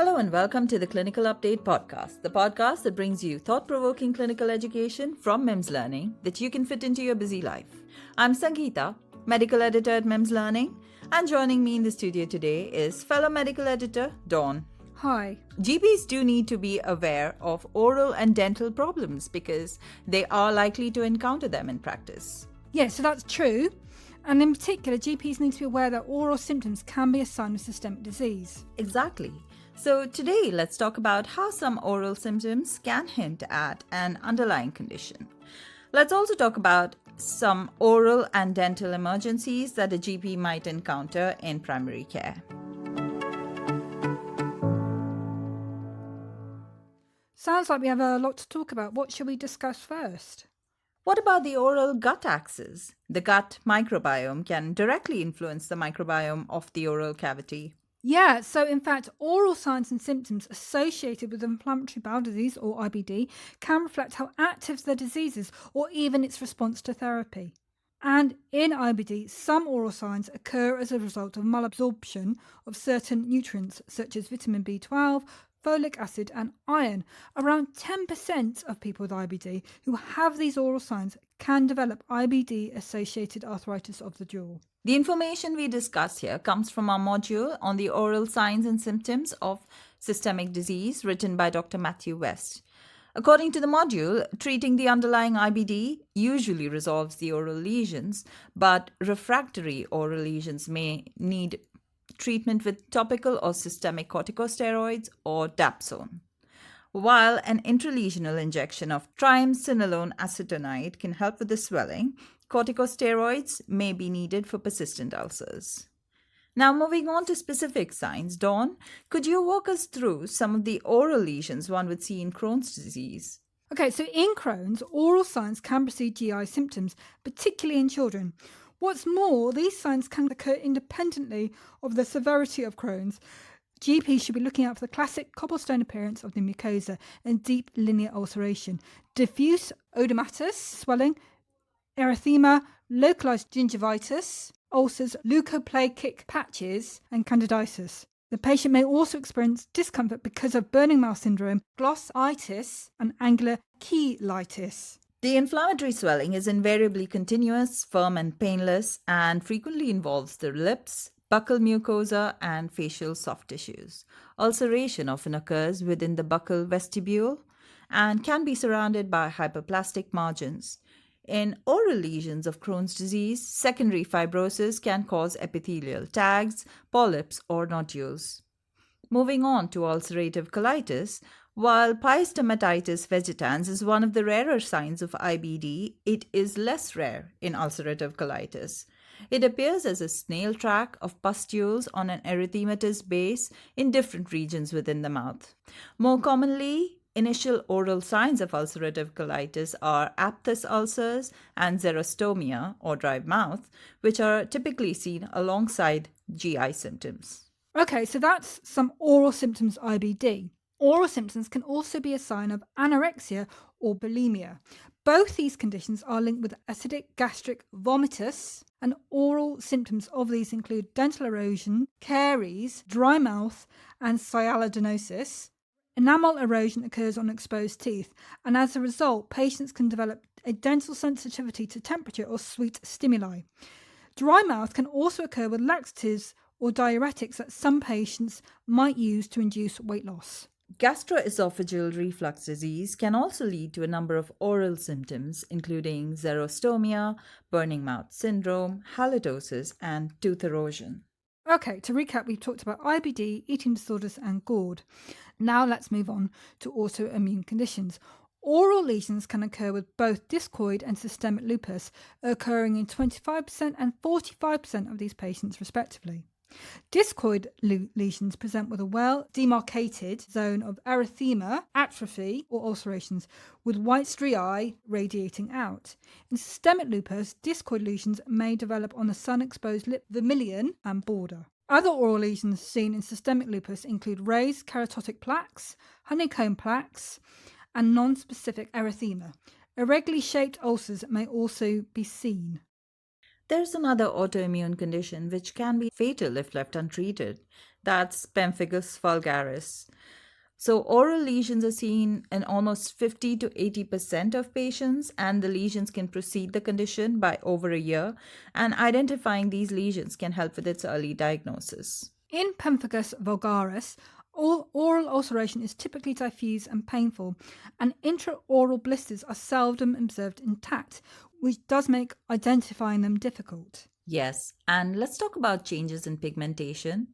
Hello and welcome to the Clinical Update Podcast, the podcast that brings you thought-provoking clinical education from MIMS Learning that you can fit into your busy life. I'm Sangeeta, medical editor at MIMS Learning, and joining me in the studio today is fellow medical editor Dawn. Hi. GPs do need to be aware of oral and dental problems because they are likely to encounter them in practice. Yeah, so that's true. And in particular, GPs need to be aware that oral symptoms can be a sign of systemic disease. Exactly. So today, let's talk about how some oral symptoms can hint at an underlying condition. Let's also talk about some oral and dental emergencies that a GP might encounter in primary care. Sounds like we have a lot to talk about. What shall we discuss first? What about the oral gut axis? The gut microbiome can directly influence the microbiome of the oral cavity. Yeah, so in fact, oral signs and symptoms associated with inflammatory bowel disease, or IBD, can reflect how active the disease is or even its response to therapy. And in IBD, some oral signs occur as a result of malabsorption of certain nutrients such as vitamin B12, folic acid and iron. Around 10% of people with IBD who have these oral signs can develop IBD-associated arthritis of the jaw. The information we discuss here comes from our module on the oral signs and symptoms of systemic disease written by Dr. Matthew West. According to the module, treating the underlying IBD usually resolves the oral lesions, but refractory oral lesions may need treatment with topical or systemic corticosteroids or dapsone. While an intralesional injection of triamcinolone acetonide can help with the swelling, corticosteroids may be needed for persistent ulcers. Now, moving on to specific signs, Dawn, could you walk us through some of the oral lesions one would see in Crohn's disease? Okay, so in Crohn's, oral signs can precede GI symptoms, particularly in children. What's more, these signs can occur independently of the severity of Crohn's. GPs should be looking out for the classic cobblestone appearance of the mucosa and deep linear ulceration, diffuse oedematous swelling, erythema, localized gingivitis, ulcers, leukoplakic patches, and candidiasis. The patient may also experience discomfort because of burning mouth syndrome, glossitis, and angular cheilitis. The inflammatory swelling is invariably continuous, firm, and painless, and frequently involves the lips, buccal mucosa, and facial soft tissues. Ulceration often occurs within the buccal vestibule and can be surrounded by hyperplastic margins. In oral lesions of Crohn's disease, secondary fibrosis can cause epithelial tags, polyps, or nodules. Moving on to ulcerative colitis, while pie stomatitis vegetans is one of the rarer signs of IBD, it is less rare in ulcerative colitis. It appears as a snail track of pustules on an erythematous base in different regions within the mouth. More commonly, initial oral signs of ulcerative colitis are aphthous ulcers and xerostomia, or dry mouth, which are typically seen alongside GI symptoms. Okay, so that's some oral symptoms IBD. Oral symptoms can also be a sign of anorexia or bulimia. Both these conditions are linked with acidic gastric vomitus, and oral symptoms of these include dental erosion, caries, dry mouth, and sialadenosis. Enamel erosion occurs on exposed teeth, and as a result, patients can develop a dental sensitivity to temperature or sweet stimuli. Dry mouth can also occur with laxatives or diuretics that some patients might use to induce weight loss. Gastro-oesophageal reflux disease can also lead to a number of oral symptoms, including xerostomia, burning mouth syndrome, halitosis, and tooth erosion. Okay, to recap, we've talked about IBD, eating disorders, and GORD. Now let's move on to autoimmune conditions. Oral lesions can occur with both discoid and systemic lupus, occurring in 25% and 45% of these patients respectively. Discoid lesions present with a well-demarcated zone of erythema, atrophy, or ulcerations, with white striae radiating out. In systemic lupus, discoid lesions may develop on the sun-exposed lip vermilion and border. Other oral lesions seen in systemic lupus include raised keratotic plaques, honeycomb plaques, and non-specific erythema. Irregularly shaped ulcers may also be seen. There's another autoimmune condition which can be fatal if left untreated. That's pemphigus vulgaris. So, oral lesions are seen in almost 50 to 80% of patients, and the lesions can precede the condition by over a year. And identifying these lesions can help with its early diagnosis. In pemphigus vulgaris, all oral ulceration is typically diffuse and painful, and intraoral blisters are seldom observed intact, which does make identifying them difficult. Yes, and let's talk about changes in pigmentation.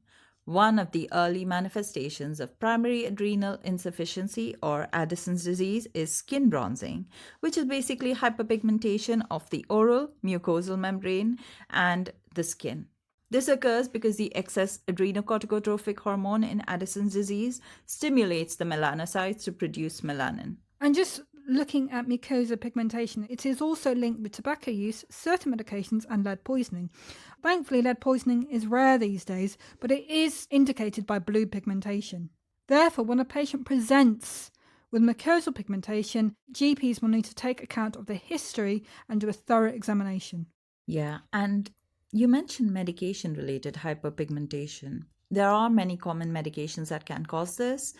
One of the early manifestations of primary adrenal insufficiency or Addison's disease is skin bronzing, which is basically hyperpigmentation of the oral mucosal membrane and the skin. This occurs because the excess adrenocorticotrophic hormone in Addison's disease stimulates the melanocytes to produce melanin. And just looking at mucosa pigmentation, it is also linked with tobacco use, certain medications, and lead poisoning. Thankfully, lead poisoning is rare these days, but it is indicated by blue pigmentation. Therefore, when a patient presents with mucosal pigmentation, GPs will need to take account of the history and do a thorough examination. Yeah, and you mentioned medication related hyperpigmentation. There are many common medications that can cause this.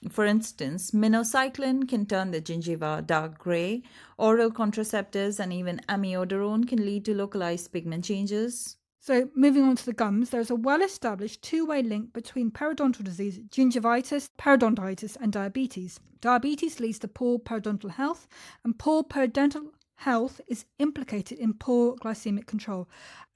For instance, minocycline can turn the gingiva dark gray. Oral contraceptives and even amiodarone can lead to localized pigment changes. So, moving on to the gums, there is a well-established two-way link between periodontal disease, gingivitis, periodontitis, and diabetes. Diabetes leads to poor periodontal health, and poor periodontal health is implicated in poor glycemic control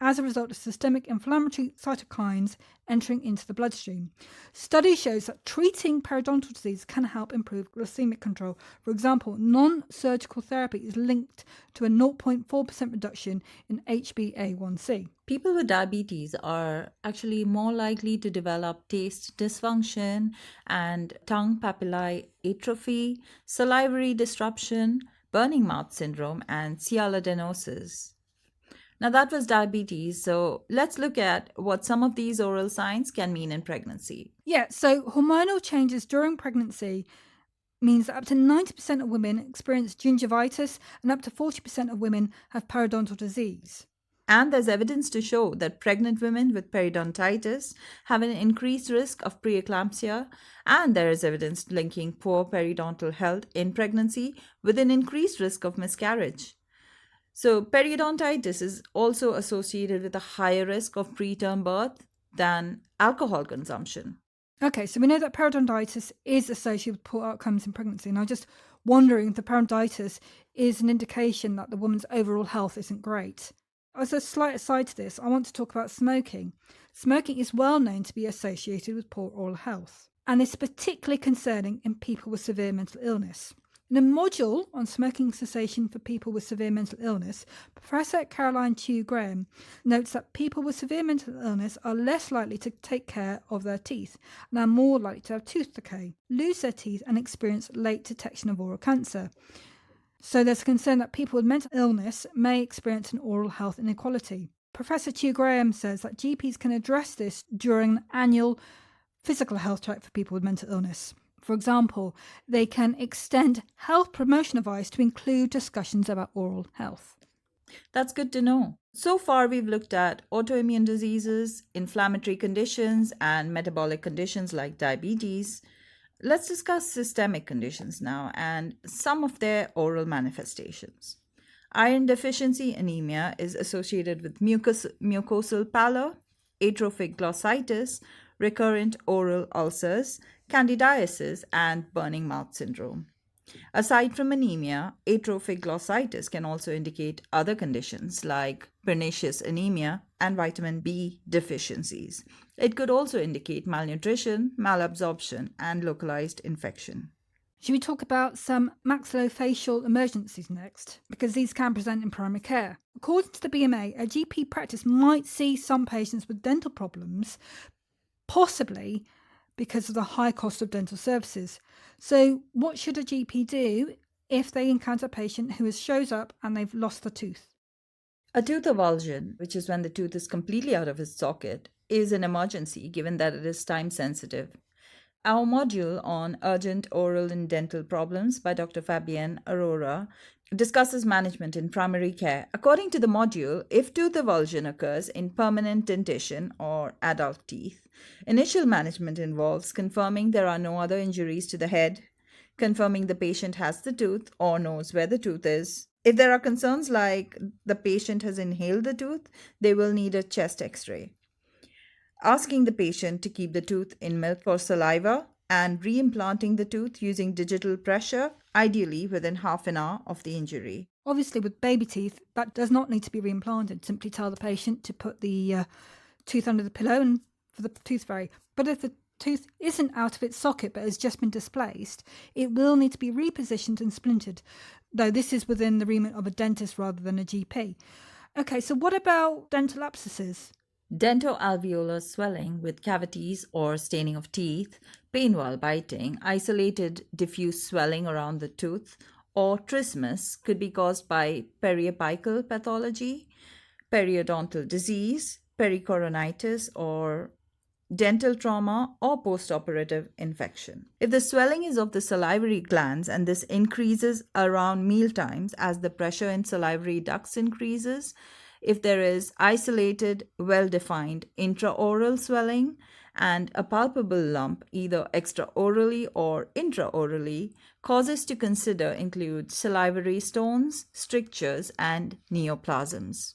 as a result of systemic inflammatory cytokines entering into the bloodstream. Study shows that treating periodontal disease can help improve glycemic control. For example, non-surgical therapy is linked to a 0.4% reduction in HbA1c. People with diabetes are actually more likely to develop taste dysfunction and tongue papillae atrophy, salivary disruption, burning mouth syndrome, and sialadenosis. Now, that was diabetes, so let's look at what some of these oral signs can mean in pregnancy. Yeah, so hormonal changes during pregnancy means that up to 90% of women experience gingivitis and up to 40% of women have periodontal disease. And there's evidence to show that pregnant women with periodontitis have an increased risk of pre-eclampsia, and there is evidence linking poor periodontal health in pregnancy with an increased risk of miscarriage. So, periodontitis is also associated with a higher risk of preterm birth than alcohol consumption. Okay, so we know that periodontitis is associated with poor outcomes in pregnancy, and I'm just wondering if the periodontitis is an indication that the woman's overall health isn't great. As a slight aside to this, I want to talk about smoking. Smoking is well known to be associated with poor oral health, and is particularly concerning in people with severe mental illness. In a module on smoking cessation for people with severe mental illness, Professor Caroline Chew Graham notes that people with severe mental illness are less likely to take care of their teeth and are more likely to have tooth decay, lose their teeth, and experience late detection of oral cancer. So there's a concern that people with mental illness may experience an oral health inequality. Professor Chew Graham says that GPs can address this during an annual physical health check for people with mental illness. For example, they can extend health promotion advice to include discussions about oral health. That's good to know. So far, we've looked at autoimmune diseases, inflammatory conditions, and metabolic conditions like diabetes. Let's discuss systemic conditions now and some of their oral manifestations. Iron deficiency anemia is associated with mucosal pallor, atrophic glossitis, recurrent oral ulcers, candidiasis, and burning mouth syndrome. Aside from anemia, atrophic glossitis can also indicate other conditions like pernicious anemia and vitamin B deficiencies. It could also indicate malnutrition, malabsorption, and localized infection. Should we talk about some maxillofacial emergencies next? Because these can present in primary care. According to the BMA, a GP practice might see some patients with dental problems, possibly because of the high cost of dental services. So what should a GP do if they encounter a patient who shows up and they've lost a tooth? A tooth avulsion, which is when the tooth is completely out of its socket, is an emergency given that it is time sensitive. Our module on urgent oral and dental problems by Dr. Fabienne Aurora discusses management in primary care. According to the module, if tooth avulsion occurs in permanent dentition or adult teeth, initial management involves confirming there are no other injuries to the head, confirming the patient has the tooth or knows where the tooth is. If there are concerns like the patient has inhaled the tooth, they will need a chest x ray. Asking the patient to keep the tooth in milk or saliva, and reimplanting the tooth using digital pressure, ideally within half an hour of the injury. Obviously, with baby teeth, that does not need to be reimplanted. Simply tell the patient to put the tooth under the pillow and for the tooth fairy. But if the tooth isn't out of its socket but has just been displaced, it will need to be repositioned and splintered, though this is within the remit of a dentist rather than a GP. Okay, so what about dental abscesses? Dentoalveolar swelling with cavities or staining of teeth, pain while biting, isolated diffuse swelling around the tooth, or trismus could be caused by periapical pathology, periodontal disease, pericoronitis, or dental trauma or postoperative infection. If the swelling is of the salivary glands and this increases around meal times as the pressure in salivary ducts increases, if there is isolated, well-defined intraoral swelling and a palpable lump either extraorally or intraorally, causes to consider include salivary stones, strictures, and neoplasms.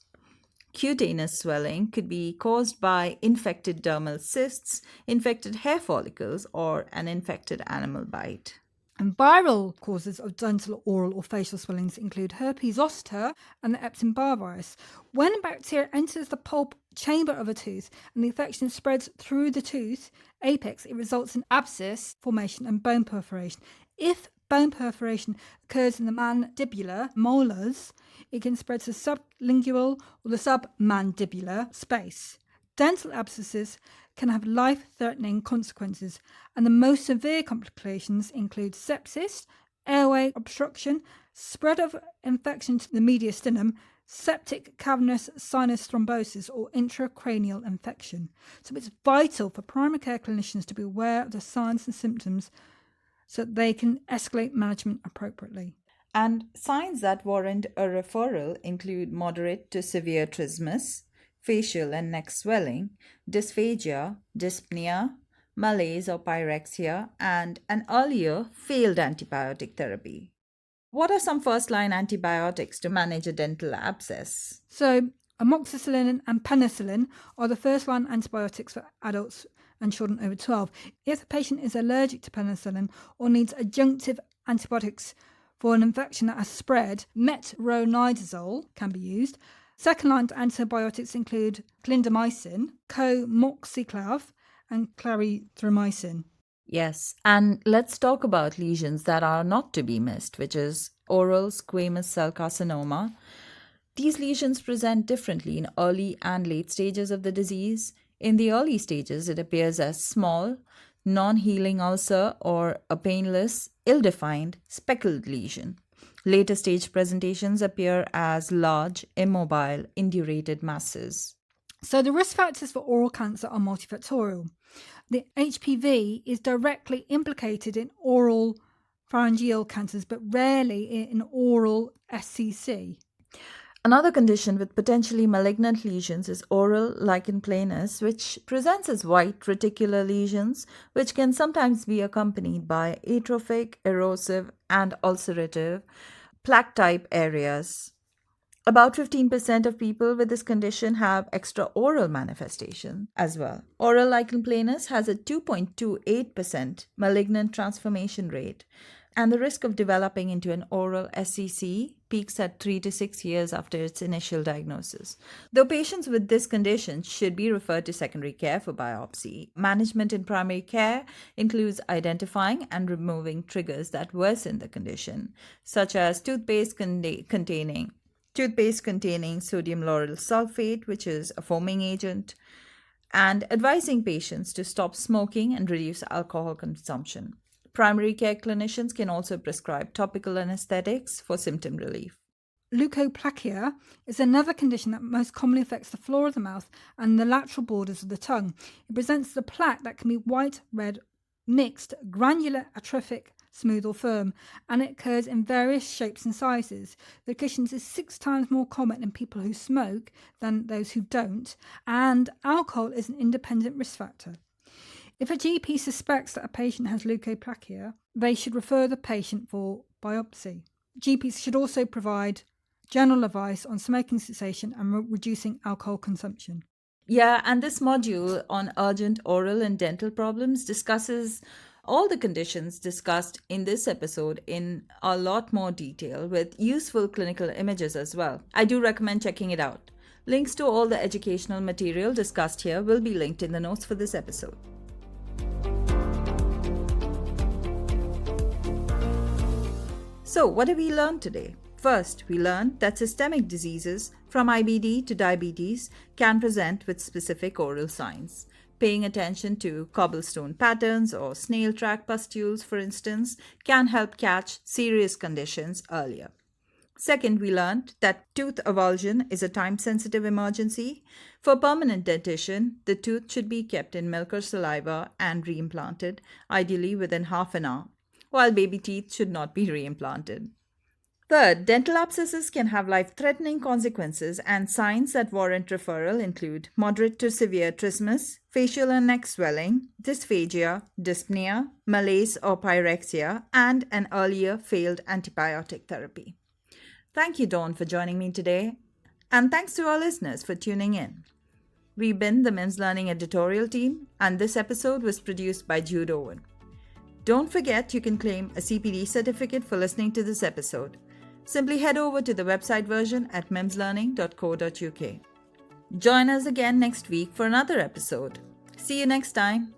Cutaneous swelling could be caused by infected dermal cysts, infected hair follicles, or an infected animal bite. And viral causes of dental, oral, or facial swellings include herpes zoster and the Epstein-Barr virus. When bacteria enters the pulp chamber of a tooth and the infection spreads through the tooth apex, it results in abscess formation and bone perforation. If bone perforation occurs in the mandibular molars, it can spread to sublingual or the submandibular space. Dental abscesses can have life-threatening consequences, and the most severe complications include sepsis, airway obstruction, spread of infection to the mediastinum, septic cavernous sinus thrombosis, or intracranial infection. So it's vital for primary care clinicians to be aware of the signs and symptoms so that they can escalate management appropriately. And signs that warrant a referral include moderate to severe trismus, facial and neck swelling, dysphagia, dyspnea, malaise or pyrexia, and an earlier failed antibiotic therapy. What are some first-line antibiotics to manage a dental abscess? So, amoxicillin and penicillin are the first-line antibiotics for adults and children over 12. If the patient is allergic to penicillin or needs adjunctive antibiotics for an infection that has spread, metronidazole can be used. Second-line antibiotics include clindamycin, comoxiclav, and clarithromycin. Yes, and let's talk about lesions that are not to be missed, which is oral squamous cell carcinoma. These lesions present differently in early and late stages of the disease. In the early stages, it appears as small, non-healing ulcer or a painless, ill-defined, speckled lesion. Later stage presentations appear as large, immobile, indurated masses. So the risk factors for oral cancer are multifactorial. The HPV is directly implicated in oral pharyngeal cancers, but rarely in oral SCC. Another condition with potentially malignant lesions is oral lichen planus, which presents as white reticular lesions, which can sometimes be accompanied by atrophic, erosive, and ulcerative plaque-type areas. About 15% of people with this condition have extraoral manifestation as well. Oral lichen planus has a 2.28% malignant transformation rate, and the risk of developing into an oral SCC peaks at 3 to 6 years after its initial diagnosis. Though patients with this condition should be referred to secondary care for biopsy, management in primary care includes identifying and removing triggers that worsen the condition, such as toothpaste containing sodium lauryl sulfate, which is a foaming agent, and advising patients to stop smoking and reduce alcohol consumption. Primary care clinicians can also prescribe topical anesthetics for symptom relief. Leukoplakia is another condition that most commonly affects the floor of the mouth and the lateral borders of the tongue. It presents as a plaque that can be white, red, Next, granular, atrophic, smooth or firm, and it occurs in various shapes and sizes. The condition is 6 times more common in people who smoke than those who don't, and alcohol is an independent risk factor. If a GP suspects that a patient has leukoplakia, they should refer the patient for biopsy. GPs should also provide general advice on smoking cessation and reducing alcohol consumption. Yeah, and this module on urgent oral and dental problems discusses all the conditions discussed in this episode in a lot more detail with useful clinical images as well. I do recommend checking it out. Links to all the educational material discussed here will be linked in the notes for this episode. So, what have we learned today? First, we learned that systemic diseases from IBD to diabetes can present with specific oral signs. Paying attention to cobblestone patterns or snail track pustules, for instance, can help catch serious conditions earlier. Second, we learned that tooth avulsion is a time-sensitive emergency. For permanent dentition, the tooth should be kept in milk or saliva and reimplanted, ideally within half an hour, while baby teeth should not be reimplanted. Third, dental abscesses can have life-threatening consequences, and signs that warrant referral include moderate to severe trismus, facial and neck swelling, dysphagia, dyspnea, malaise or pyrexia, and an earlier failed antibiotic therapy. Thank you, Dawn, for joining me today, and thanks to our listeners for tuning in. We've been the MIMS Learning editorial team, and this episode was produced by Jude Owen. Don't forget you can claim a CPD certificate for listening to this episode. Simply head over to the website version at mimslearning.co.uk. Join us again next week for another episode. See you next time.